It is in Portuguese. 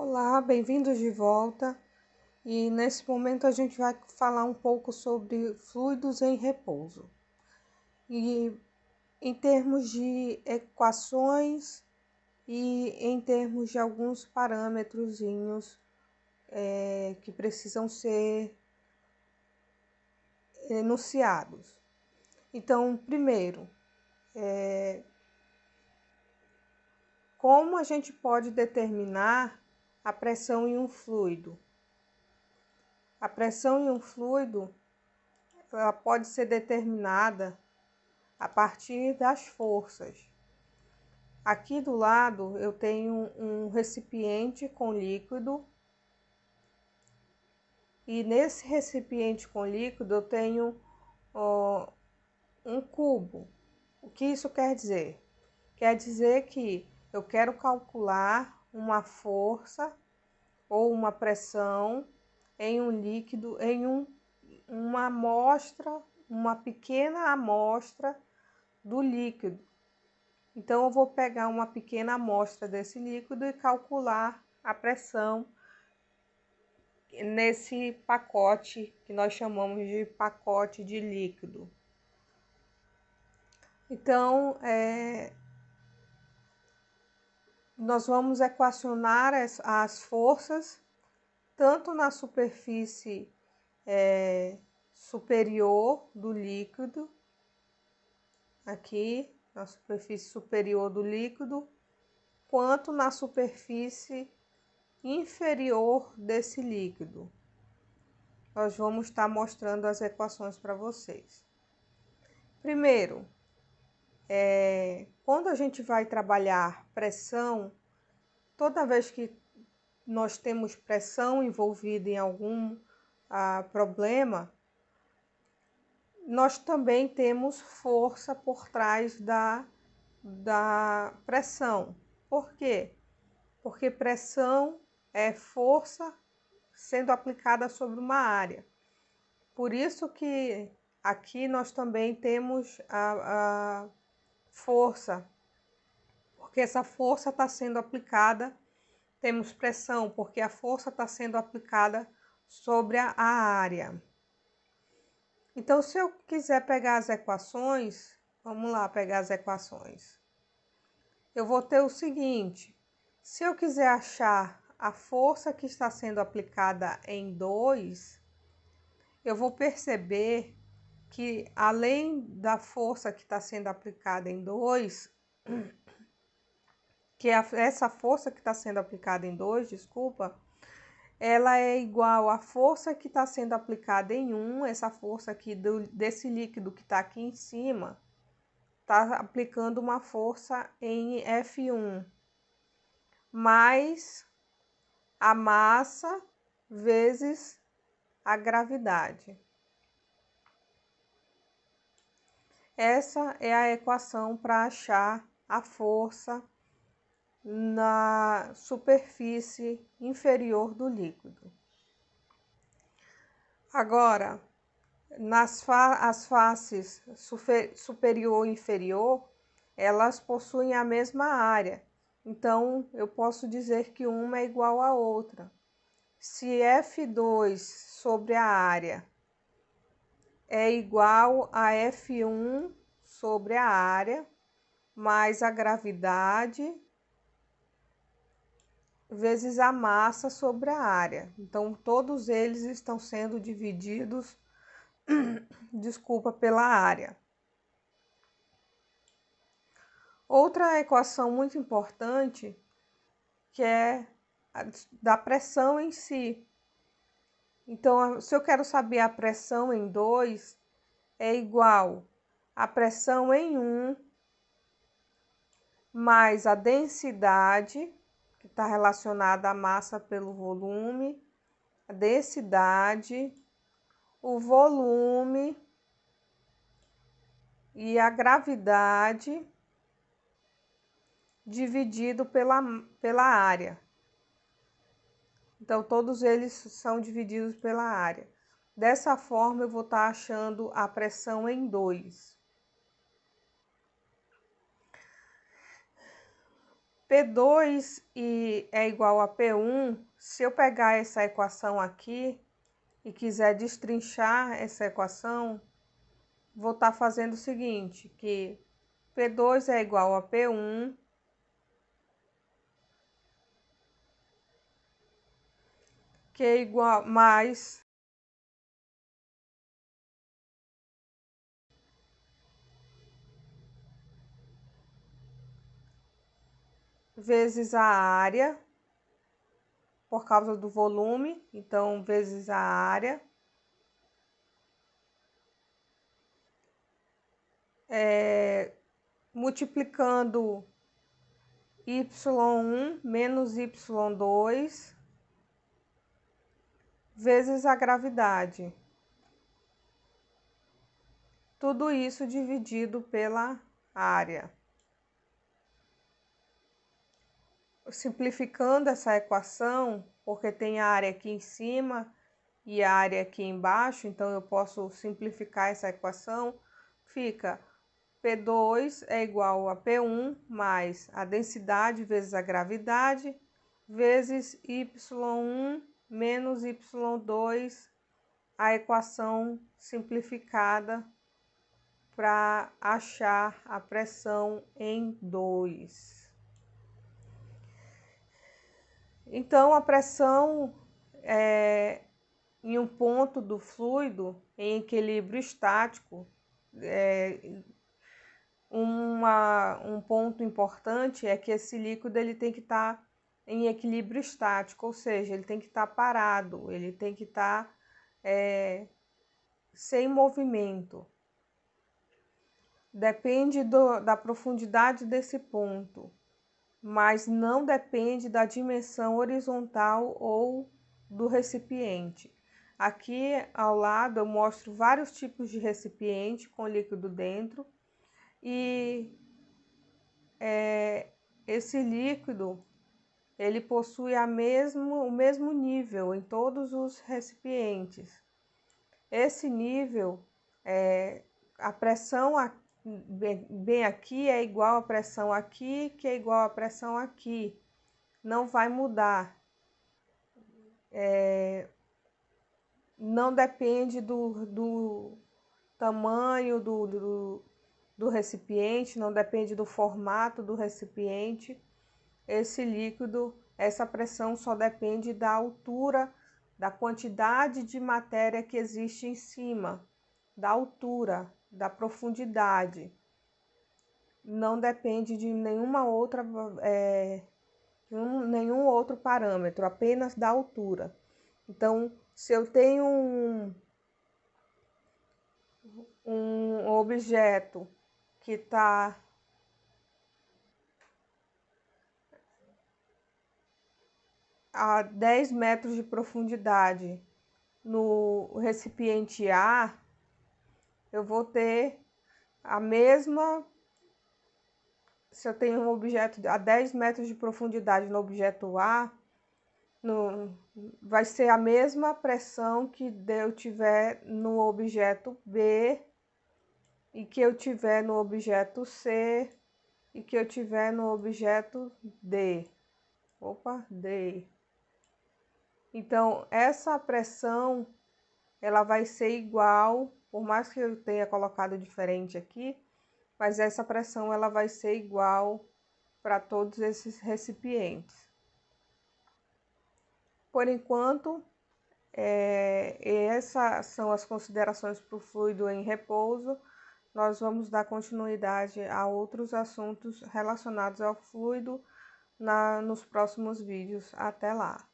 Olá, bem-vindos de volta. E nesse momento a gente vai falar um pouco sobre fluidos em repouso. E em termos de equações e em termos de alguns parâmetrozinhos que precisam ser enunciados. Então, primeiro, como a gente pode determinar a pressão em um fluido? A pressão em um fluido ela pode ser determinada a partir das forças. Aqui do lado eu tenho um recipiente com líquido e nesse recipiente com líquido eu tenho um cubo. O que isso quer dizer? Quer dizer que eu quero calcular uma força ou uma pressão em um líquido, uma amostra, uma pequena amostra do líquido. Então, eu vou pegar uma pequena amostra desse líquido e calcular a pressão nesse pacote que nós chamamos de pacote de líquido. Então, nós vamos equacionar as forças tanto na superfície superior do líquido, aqui na superfície superior do líquido, quanto na superfície inferior desse líquido. Nós vamos estar mostrando as equações para vocês. Primeiro, quando a gente vai trabalhar pressão, toda vez que nós temos pressão envolvida em algum problema, nós também temos força por trás da pressão. Por quê? Porque pressão é força sendo aplicada sobre uma área. Por isso que aqui nós também temos a força, porque essa força está sendo aplicada, temos pressão, porque a força está sendo aplicada sobre a área. Então, se eu quiser pegar as equações, vamos lá pegar as equações. Eu vou ter o seguinte: se eu quiser achar a força que está sendo aplicada em 2, eu vou perceber que além da força que está sendo aplicada em 2, essa força que está sendo aplicada em 2, desculpa, ela é igual à força que está sendo aplicada em 1, essa força aqui desse líquido que está aqui em cima, está aplicando uma força em F1, mais a massa vezes a gravidade. Essa é a equação para achar a força na superfície inferior do líquido. Agora, as faces superior e inferior, elas possuem a mesma área. Então, eu posso dizer que uma é igual à outra. Se F2 sobre a área é igual a F1 sobre a área, mais a gravidade vezes a massa sobre a área. Então, todos eles estão sendo divididos, pela área. Outra equação muito importante, que é a da pressão em si. Então, se eu quero saber a pressão em 2, é igual a pressão em 1 mais a densidade, que está relacionada à massa pelo volume, a densidade, o volume e a gravidade dividido pela área. Então, todos eles são divididos pela área. Dessa forma, eu vou estar achando a pressão em 2. P2 é igual a P1, se eu pegar essa equação aqui e quiser destrinchar essa equação, vou estar fazendo o seguinte, que P2 é igual a P1, que é igual mais vezes a área, por causa do volume, então vezes a área, multiplicando y1 menos y2 vezes a gravidade. Tudo isso dividido pela área. Simplificando essa equação, porque tem a área aqui em cima e a área aqui embaixo, então eu posso simplificar essa equação, fica P2 é igual a P1 mais a densidade vezes a gravidade, vezes y1 menos y2, a equação simplificada para achar a pressão em 2. Então, a pressão em um ponto do fluido em equilíbrio estático, um ponto importante é que esse líquido ele tem que estar em equilíbrio estático, ou seja, ele tem que estar parado, ele tem que estar sem movimento. Depende da profundidade desse ponto, mas não depende da dimensão horizontal ou do recipiente. Aqui ao lado eu mostro vários tipos de recipiente com líquido dentro e esse líquido ele possui o mesmo nível em todos os recipientes. Esse nível, a pressão bem aqui é igual à pressão aqui, que é igual à pressão aqui. Não vai mudar. Não depende do tamanho do recipiente, não depende do formato do recipiente. Esse líquido, essa pressão só depende da altura, da quantidade de matéria que existe em cima, da altura, da profundidade. Não depende de nenhuma outra, nenhum outro parâmetro, apenas da altura. Então, se eu tenho um objeto que está a 10 metros de profundidade no recipiente A, eu vou ter a mesma. Se eu tenho um objeto a 10 metros de profundidade no objeto A, vai ser a mesma pressão que eu tiver no objeto B, e que eu tiver no objeto C, e que eu tiver no objeto D. D. Então, essa pressão, ela vai ser igual, por mais que eu tenha colocado diferente aqui, mas essa pressão ela vai ser igual para todos esses recipientes. Por enquanto, essas são as considerações para o fluido em repouso. Nós vamos dar continuidade a outros assuntos relacionados ao fluido nos próximos vídeos. Até lá!